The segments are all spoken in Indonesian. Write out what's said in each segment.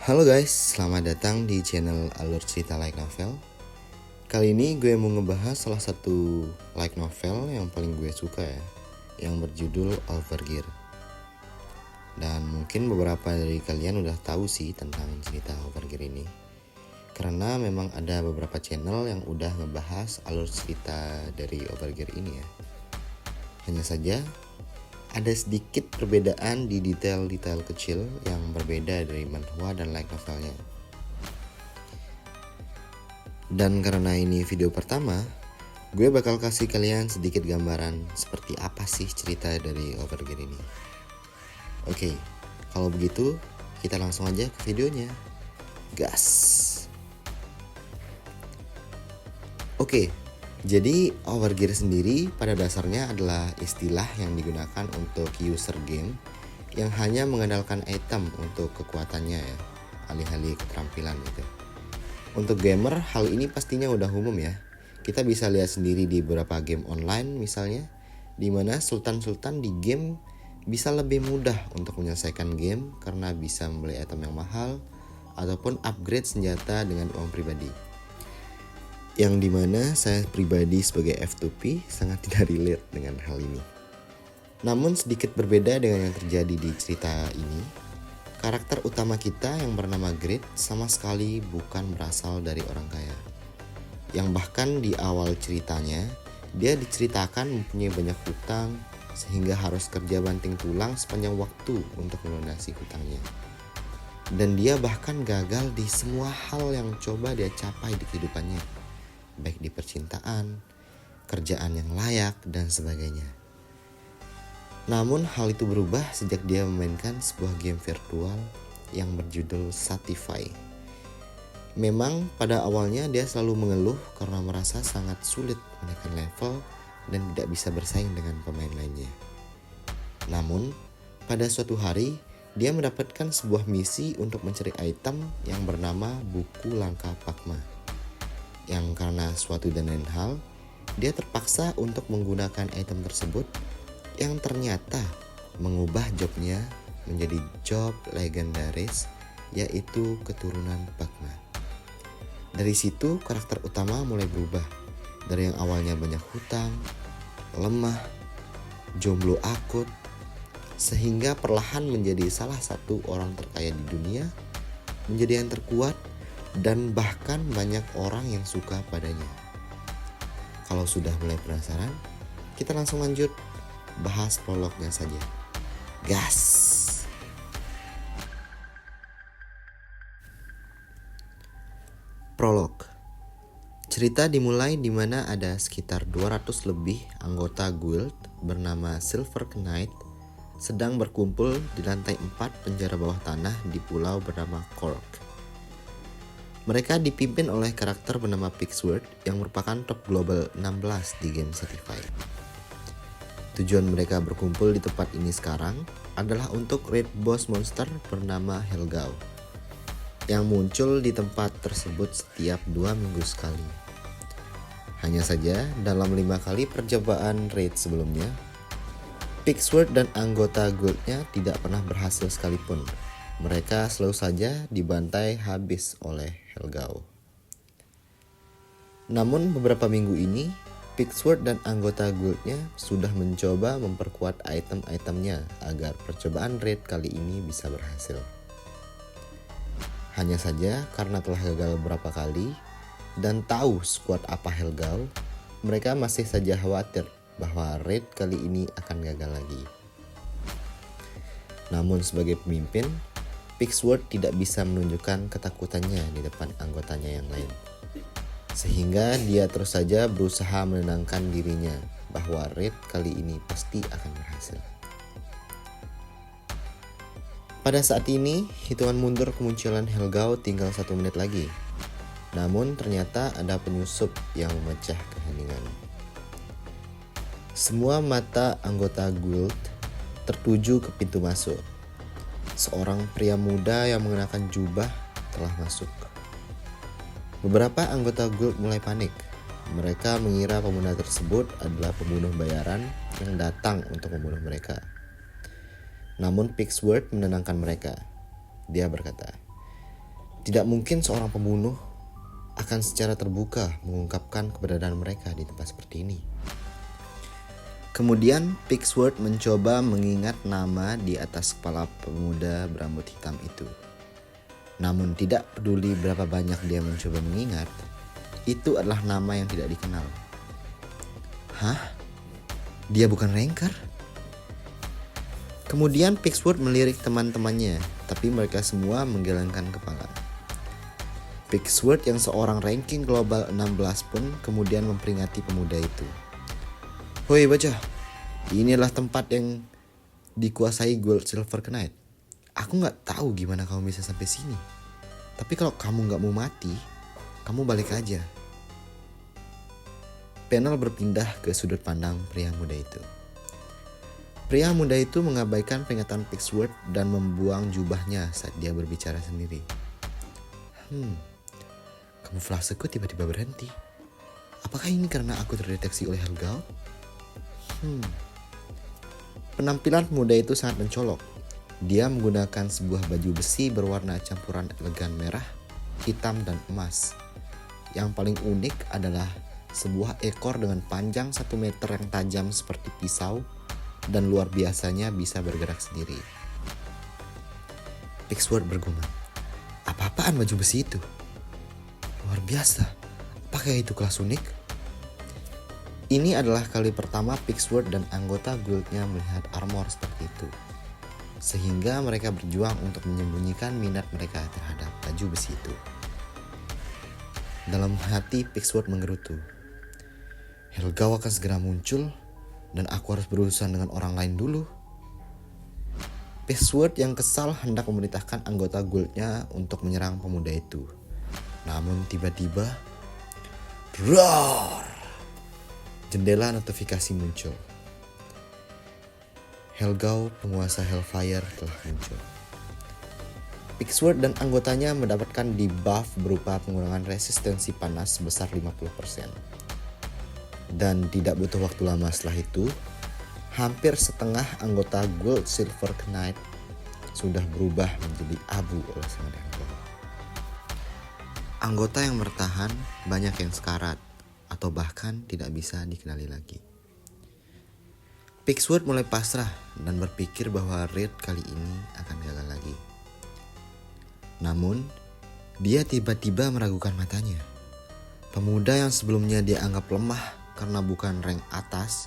Halo guys, selamat datang di channel Alur Cerita Light Novel. Kali ini gue mau ngebahas salah satu light novel yang paling gue suka ya, yang berjudul Overgear. Dan mungkin beberapa dari kalian udah tahu sih tentang cerita Overgear ini, karena memang ada beberapa channel yang udah ngebahas alur cerita dari Overgear ini ya. Hanya saja ada sedikit perbedaan di detail-detail kecil yang berbeda dari manhwa dan light novelnya. Dan karena ini video pertama, gue bakal kasih kalian sedikit gambaran seperti apa sih cerita dari Overgear ini. Oke, kalau begitu kita langsung aja ke videonya. Gas! Oke, jadi Overgear sendiri pada dasarnya adalah istilah yang digunakan untuk user game yang hanya mengandalkan item untuk kekuatannya ya, alih-alih keterampilan gitu. Untuk gamer hal ini pastinya udah umum ya. Kita bisa lihat sendiri di beberapa game online misalnya, di mana sultan-sultan di game bisa lebih mudah untuk menyelesaikan game karena bisa membeli item yang mahal ataupun upgrade senjata dengan uang pribadi. Yang dimana saya pribadi sebagai F2P sangat tidak relate dengan hal ini. Namun sedikit berbeda dengan yang terjadi di cerita ini, karakter utama kita yang bernama Grid sama sekali bukan berasal dari orang kaya. Yang bahkan di awal ceritanya, dia diceritakan mempunyai banyak hutang sehingga harus kerja banting tulang sepanjang waktu untuk melunasi hutangnya. Dan dia bahkan gagal di semua hal yang coba dia capai di kehidupannya, baik di percintaan, kerjaan yang layak, dan sebagainya. Namun hal itu berubah sejak dia memainkan sebuah game virtual yang berjudul Satisfy. Memang pada awalnya dia selalu mengeluh karena merasa sangat sulit menaikkan level dan tidak bisa bersaing dengan pemain lainnya. Namun pada suatu hari dia mendapatkan sebuah misi untuk mencari item yang bernama Buku Langkah Pakma. Yang karena suatu dan lain hal, dia terpaksa untuk menggunakan item tersebut yang ternyata mengubah jobnya menjadi job legendaris, yaitu keturunan Pakma. Dari situ karakter utama mulai berubah, dari yang awalnya banyak hutang, lemah, jomblo akut, sehingga perlahan menjadi salah satu orang terkaya di dunia, menjadi yang terkuat, dan bahkan banyak orang yang suka padanya. Kalau sudah mulai penasaran, kita langsung lanjut bahas prolognya saja. Gas! Prolog. Cerita dimulai di mana ada sekitar 200 lebih anggota guild bernama Silver Knight sedang berkumpul di lantai 4 penjara bawah tanah di pulau bernama Cork. Mereka dipimpin oleh karakter bernama Pixword yang merupakan top global 16 di game Satisfy. Tujuan mereka berkumpul di tempat ini sekarang adalah untuk raid boss monster bernama Helgao yang muncul di tempat tersebut setiap 2 minggu sekali. Hanya saja dalam 5 kali percobaan raid sebelumnya, Pixword dan anggota guildnya tidak pernah berhasil sekalipun. Mereka selalu saja dibantai habis oleh Helgao. Namun beberapa minggu ini, Pixword dan anggota guildnya sudah mencoba memperkuat item-itemnya agar percobaan raid kali ini bisa berhasil. Hanya saja karena telah gagal beberapa kali dan tahu sekuat apa Helgao, mereka masih saja khawatir bahwa raid kali ini akan gagal lagi. Namun sebagai pemimpin, Pixword tidak bisa menunjukkan ketakutannya di depan anggotanya yang lain. Sehingga dia terus saja berusaha menenangkan dirinya bahwa raid kali ini pasti akan berhasil. Pada saat ini, hitungan mundur kemunculan Helgao tinggal 1 menit lagi. Namun ternyata ada penyusup yang memecah keheningan. Semua mata anggota guild tertuju ke pintu masuk. Seorang pria muda yang mengenakan jubah telah masuk. Beberapa anggota guild mulai panik. Mereka mengira pemuda tersebut adalah pembunuh bayaran yang datang untuk membunuh mereka. Namun Pixword menenangkan mereka. Dia berkata, Tidak mungkin seorang pembunuh akan secara terbuka mengungkapkan keberadaan mereka di tempat seperti ini. Kemudian Pigsword mencoba mengingat nama di atas kepala pemuda berambut hitam itu. Namun tidak peduli berapa banyak dia mencoba mengingat, itu adalah nama yang tidak dikenal. Hah? Dia bukan Ranger? Kemudian Pigsword melirik teman-temannya, tapi mereka semua menggelengkan kepala. Pigsword yang seorang ranking global 16 pun kemudian memperingati pemuda itu. Hoi bocah, inilah tempat yang dikuasai Gold Silver Knight. Aku gak tahu gimana kamu bisa sampai sini. Tapi kalau kamu gak mau mati, kamu balik aja. Panel berpindah ke sudut pandang pria muda itu. Pria muda itu mengabaikan peringatan Pigsword dan membuang jubahnya saat dia berbicara sendiri. Kamuflaseku tiba-tiba berhenti. Apakah ini karena aku terdeteksi oleh Helgao? Penampilan pemuda itu sangat mencolok. Dia menggunakan sebuah baju besi berwarna campuran elegan merah, hitam, dan emas. Yang paling unik adalah sebuah ekor dengan panjang 1 meter yang tajam seperti pisau dan luar biasanya bisa bergerak sendiri. Pigsword bergumam, apa-apaan baju besi itu? Luar biasa, apakah itu kelas unik? Ini adalah kali pertama Pigsword dan anggota guildnya melihat armor seperti itu. Sehingga mereka berjuang untuk menyembunyikan minat mereka terhadap baju besi itu. Dalam hati Pigsword menggerutu. Helgao akan segera muncul dan aku harus berurusan dengan orang lain dulu. Pigsword yang kesal hendak memerintahkan anggota guildnya untuk menyerang pemuda itu. Namun tiba-tiba, roar! Jendela notifikasi muncul. Helgao, penguasa Hellfire, telah muncul. Pigsword dan anggotanya mendapatkan debuff berupa pengurangan resistensi panas sebesar 50%. Dan tidak butuh waktu lama setelah itu, hampir setengah anggota Gold Silver Knight sudah berubah menjadi abu oleh serangan Helgao. Anggota yang bertahan banyak yang sekarat atau bahkan tidak bisa dikenali lagi. Pigsword mulai pasrah dan berpikir bahwa raid kali ini akan gagal lagi. Namun, dia tiba-tiba meragukan matanya. Pemuda yang sebelumnya dia anggap lemah karena bukan rank atas,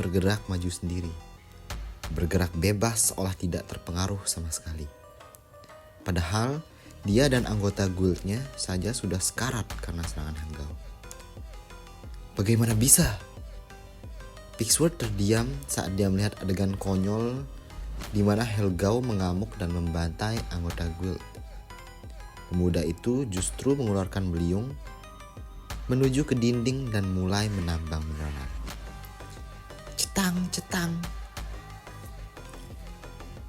bergerak maju sendiri. Bergerak bebas seolah tidak terpengaruh sama sekali. Padahal, dia dan anggota guildnya saja sudah sekarat karena serangan Helgao. Bagaimana bisa? Pigsword terdiam saat dia melihat adegan konyol di mana Helgao mengamuk dan membantai anggota guild. Pemuda itu justru mengeluarkan beliung menuju ke dinding dan mulai menambang beneran. Cetang, cetang.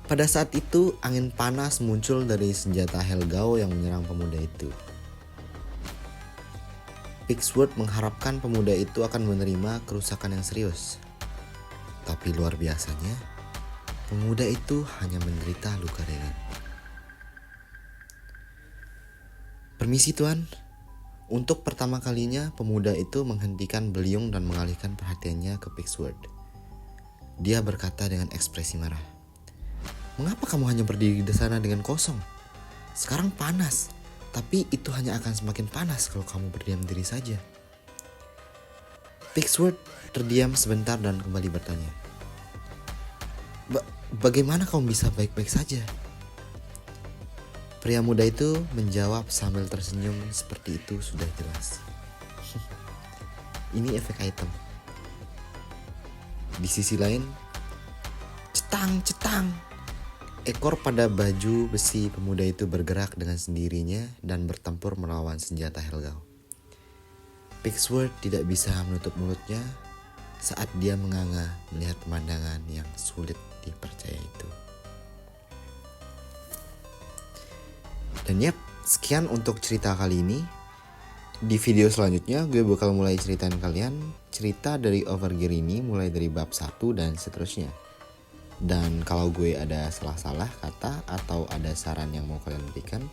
Pada saat itu angin panas muncul dari senjata Helgao yang menyerang pemuda itu. Pigsword mengharapkan pemuda itu akan menerima kerusakan yang serius. Tapi luar biasanya, pemuda itu hanya menderita luka ringan. Permisi tuan, untuk pertama kalinya pemuda itu menghentikan beliung dan mengalihkan perhatiannya ke Pigsword. Dia berkata dengan ekspresi marah. Mengapa kamu hanya berdiri di sana dengan kosong? Sekarang panas. Tapi itu hanya akan semakin panas kalau kamu berdiam diri saja. Pigsword terdiam sebentar dan kembali bertanya. Bagaimana kamu bisa baik-baik saja? Pria muda itu menjawab sambil tersenyum seperti itu sudah jelas. Ini efek item. Di sisi lain, cetang, cetang. Ekor pada baju besi pemuda itu bergerak dengan sendirinya dan bertempur melawan senjata Helgao. Pigsword tidak bisa menutup mulutnya saat dia menganga melihat pemandangan yang sulit dipercaya itu. Dan yap, sekian untuk cerita kali ini. Di video selanjutnya gue bakal mulai ceritain kalian cerita dari Overgear ini mulai dari bab 1 dan seterusnya. Dan kalau gue ada salah-salah kata atau ada saran yang mau kalian berikan,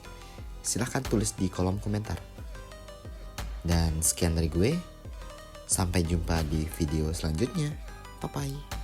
silahkan tulis di kolom komentar. Dan sekian dari gue, sampai jumpa di video selanjutnya. Bye-bye.